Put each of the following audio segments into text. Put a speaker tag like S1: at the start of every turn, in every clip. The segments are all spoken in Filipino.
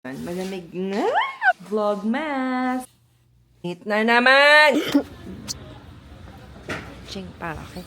S1: Malamig na. Vlogmas. Eat na naman. Ching palaki.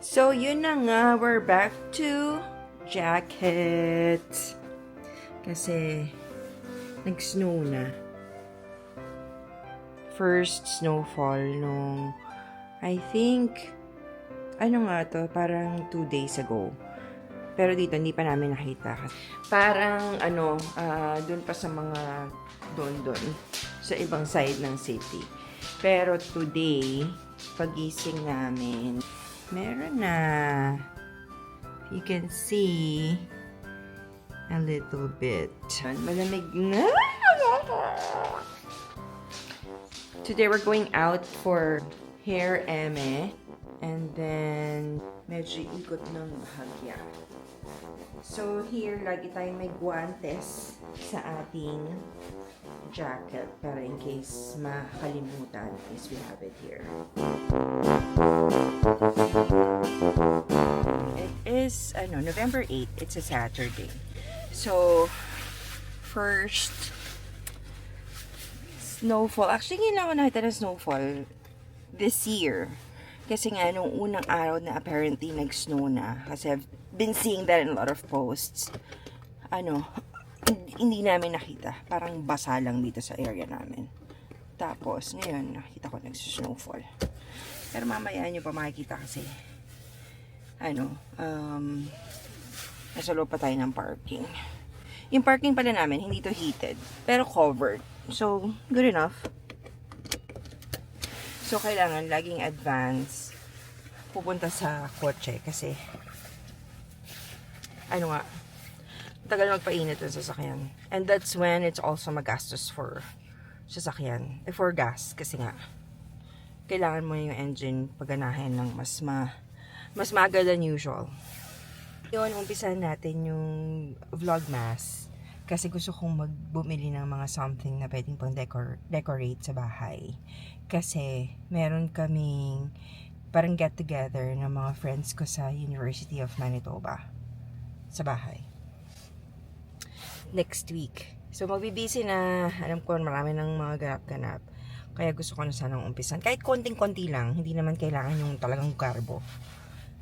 S1: So, yun na nga. We're back to jackets. Kasi, nag-snow na. First snowfall nung, I think, ano nga to, parang 2 days ago. Pero dito, hindi pa namin nakita. Parang, dun pa sa mga doon, sa ibang side ng city. Pero today, pagising namin, meron na. You can see a little bit. Malamig na. Today we're going out for hair eme. And then, medyo ikot ng bahagya. So, here, lagi tayong may guantes sa ating jacket para in case makalimutan, is we have it here. It is, November 8. It's a Saturday. So, first snowfall. Actually, ngayon lang ako nakita na snowfall this year. Kasi nga, nung unang araw na apparently nag-snow na. Kasi I've been seeing that in a lot of posts. Hindi namin nakita. Parang basa lang dito sa area namin. Tapos, ngayon, nakita ko nag-snowfall. Pero mamaya nyo pa makikita kasi, nasa loob pa tayo ng parking. Yung parking pala namin, hindi to heated. Pero covered. So, good enough. So, kailangan laging advance pupunta sa kotse kasi tagal magpainit ang sasakyan. And that's when it's also magastos for sasakyan. For gas kasi nga kailangan mo yung engine paganahin ng mas maaga than usual. Yun, umpisahan natin yung vlogmas. Kasi gusto kong bumili ng mga something na pwedeng pang decorate sa bahay. Kasi meron kaming parang get together ng mga friends ko sa University of Manitoba sa bahay. Next week. So magbibisi na, alam ko marami ng mga ganap-ganap. Kaya gusto ko na sanang umpisan. Kahit konting-konti lang, hindi naman kailangan yung talagang garbo.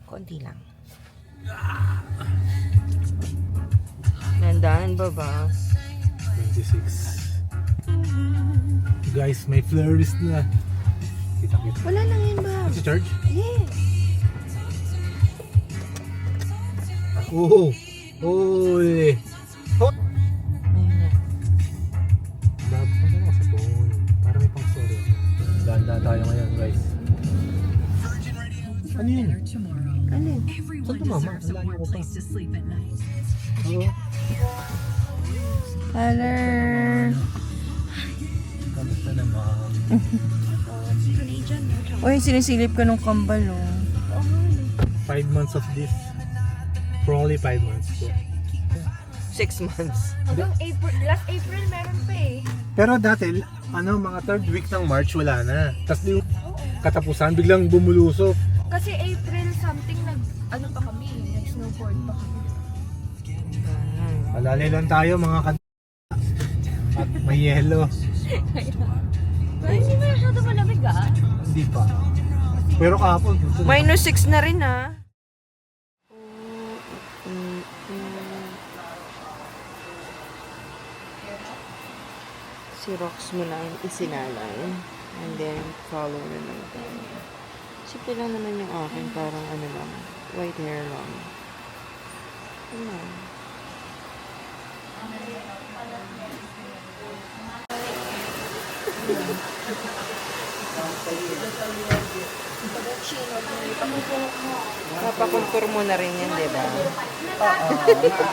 S1: Konti lang. Nandaan ba ba?
S2: 26. Guys, may flurries na. Kita-kita.
S1: Wala lang yun ba?
S2: Nag-charge?
S1: Yes.
S2: Oh! Uy! Hot! Bago na ako sa phone. Para may pang story ako. Ganda tayo ngayon, guys. Ano yun?
S1: Ano?
S2: Saan ito, mama? Ang layo ko pa. Oo.
S1: Hello.
S2: Kamusta naman?
S1: Uy, sinisilip ka nung kambal, oh.
S2: 5 months of this. For only 5 months. Yeah.
S1: 6 months.
S3: Hanggang April, last April meron pa eh.
S2: Pero dati, mga third week ng March wala na. Tapos yung katapusan, biglang bumulusok.
S3: Kasi April something pa kami, nag-snowboard pa kami.
S2: Alala lang tayo mga at may yelo.
S3: Pero hindi mo masyado malamig ah.
S2: Hindi pa. Pero kahapon.
S1: -6 na rin, ah. Si Rox mo lang isinalay. And then, follow na lang tayo. Simple lang naman yung akin. Parang lang. White hair lang. Ano? Papakultur mo na rin yan, di ba?
S4: Oo,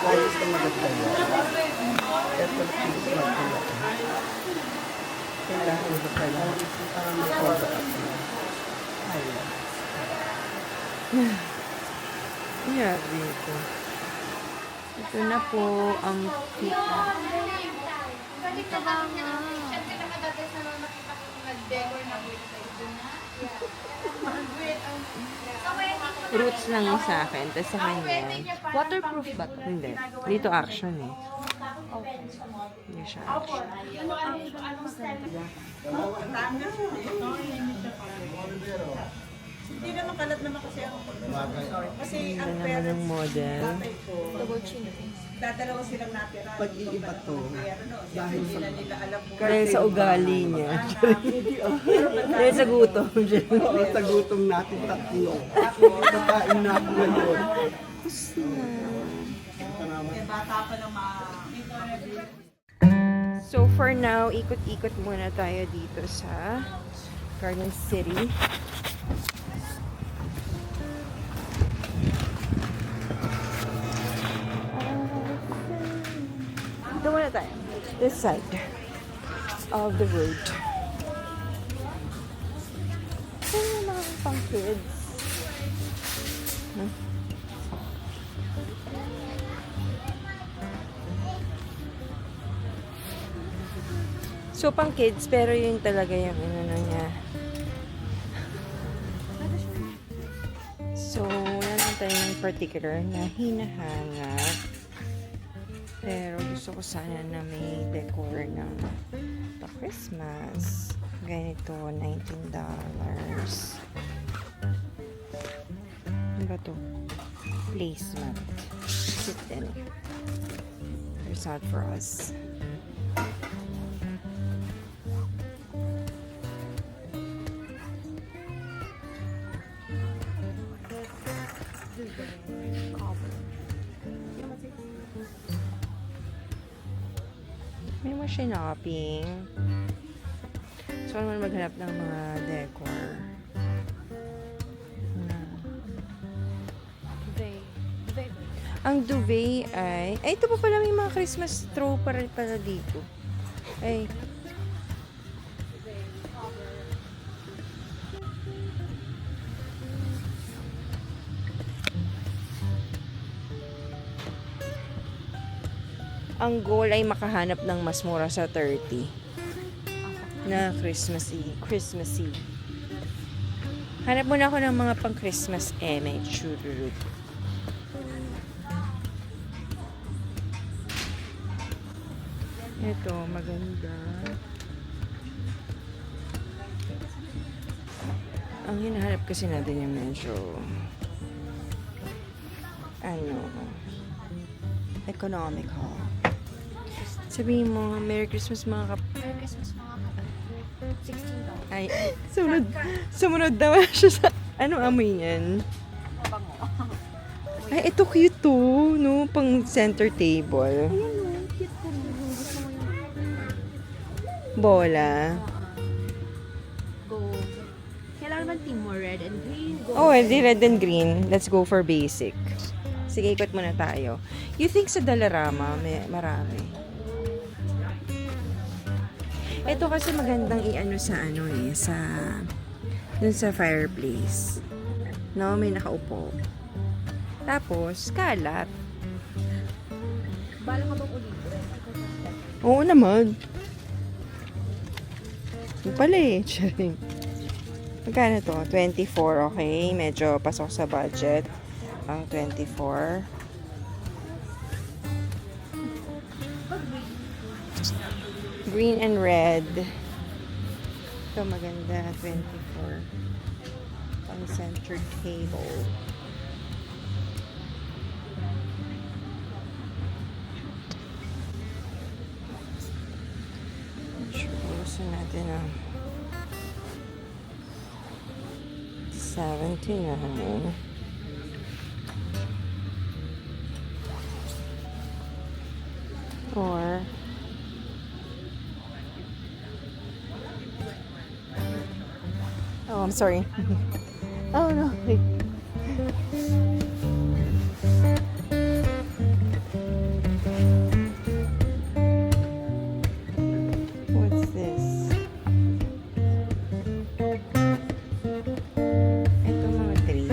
S4: ayos na magagaya. Ito, please, magagaya. Kailangan ba pala mag-cover up na highlights.
S1: Yeah, dito. Ito na po ang
S3: Dito ba nga?
S1: Roots lang yung sa akin. Tapos sa kanya,
S3: Waterproof ba to?
S1: hindi. Dito action eh.
S3: Okay.
S1: Hindi siya action.
S4: Hindi naman kalat naman kasi ako. Kasi
S1: Ganda naman ng model.
S3: Double chin.
S4: dadalawa silang natira.
S5: Pag-iiba to, dahil sa
S4: Nila alam mo.
S1: Kaya sa ugali niya. Kaya sa gutom siya.
S5: Oo, sa gutom natin tatlo. Kakain na ako ngayon.
S4: Bata pa ng mga...
S1: So for now, ikot-ikot muna tayo dito sa Garden City. Dito muna tayo. This side of the road. Ano yung mga pang kids? Huh? So, pang kids, pero yun talaga yung ano niya. So, wala naman tayong particular na hinahanap. Pero gusto ko sana na may decor ng pa-Christmas. Ganito, $19. Ano ba to? Placement. Sit in. It's not for us. May mga shopping. So, naman maghanap ng mga decor. Ang duvet ay... Ay, ito pa pala may mga Christmas throw pala dito. Ay. Ang goal ay makahanap ng mas mura sa 30 na Christmassy. Hanap muna ako ng mga pang Christmas may chururut. Ito, maganda. Ang hinahanap kasi natin yung medyo economical. Sabihin mo, Merry Christmas mga
S3: Merry Christmas mga kapatid. $16.
S1: Ay, sumunod daw siya sa... Anong amoy niyan?
S3: Bango.
S1: Ay, ito cute to, no? Pang center table.
S3: Ayan o, cute po. Gusto mo yung
S1: Bola.
S3: go. Kailangan naman team mo red and green. Go.
S1: Oh, edi red and green. Let's go for basic. Sige, ikot muna tayo. You think sa Dalarama, may marami. Ito kasi magandang i-ano sa dun sa fireplace. No, may nakaupo. Tapos, kalat.
S3: Bala ka bang ulitin?
S1: Oo naman. Yung pala eh. Charing. Magkano to? 24, okay. Medyo pasok sa budget. Ang 24. Green and red. Ito maganda. 24. Pang center table. Gusto natin ang 79. Or oh, I'm sorry. Oh no. What's this? Ito mga tree.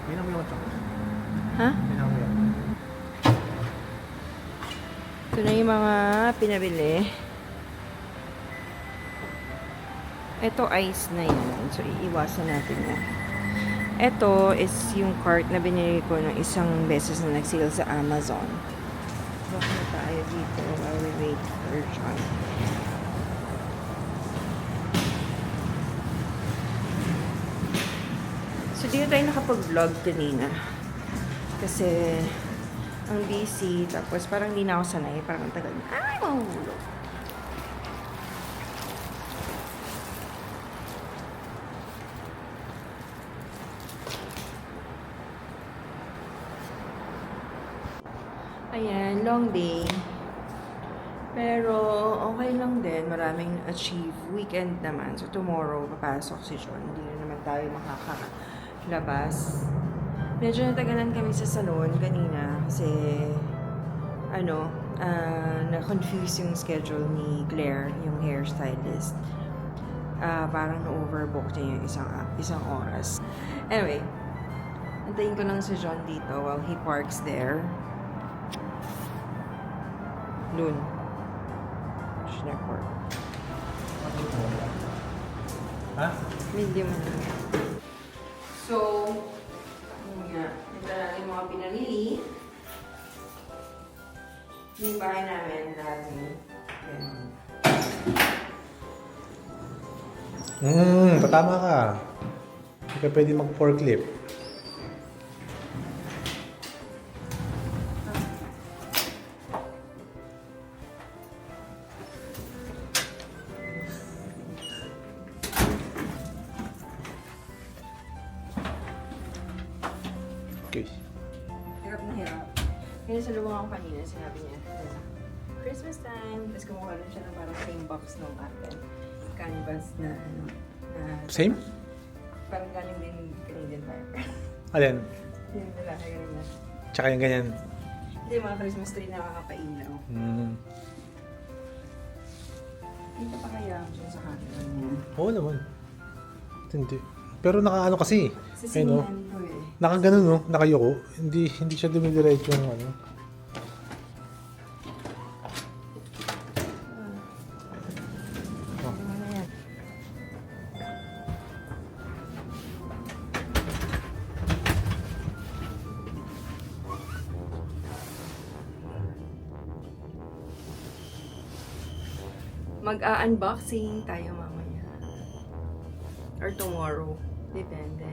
S2: Tingnan mo yung chocolate.
S1: Ha?
S2: Tingnan mo yan.
S1: Ito na yung mga pinabili. Ito ice na yan. So, iiwasan natin yan. Ito is yung cart na binili ko ng isang beses na nag-sale sa Amazon. Baka na tayo dito while we wait for John. So, dito tayo nakapag-vlog kanina. Kasi, ang busy. Tapos, parang hindi na ako sanay. Parang ang tagal na. Ay, mahulog. Ayan, long day. Pero, okay lang din. Maraming achieve. Weekend naman. So, tomorrow, papasok si John. Hindi na naman tayo makakalabas. Medyo natagalan kami sa salon kanina kasi, na-confuse yung schedule ni Claire, yung hairstylist. Parang na-overbook niya yung isang oras. Anyway, antayin ko lang si John dito while he parks there. Noon. Schneckwork.
S2: Ha?
S1: Medium na. So, yun nga. Ito natin yung mga pinamili. Yung bahay namin, lahat yung ganun.
S2: Patama ka. Hindi ka pwede mag-forklift. Okay.
S1: Hirap na hirap. Kaya sa lubong ako kanina, sinabi niya, Christmas time. Tapos kumuha rin siya ng parang same box nung atin. Canvas na na
S2: Same?
S1: parang galing din Canadian Tire.
S2: Alin?
S1: Yung lalaki ganun na.
S2: Tsaka yung ganyan.
S1: Hindi, mga Christmas tree na nakakapailaw. Dito pa kaya dyan sa camera niya.
S2: Oo naman. Hindi. Pero nakaano kasi.
S1: Sa
S2: Ayun, no?
S1: sinihan ko eh.
S2: Nakaganon, no? Nakayoko. Hindi siya dumidiretso yung ano.
S1: Ano na yan? Mag-unboxing tayo mamaya. Or tomorrow. Depende.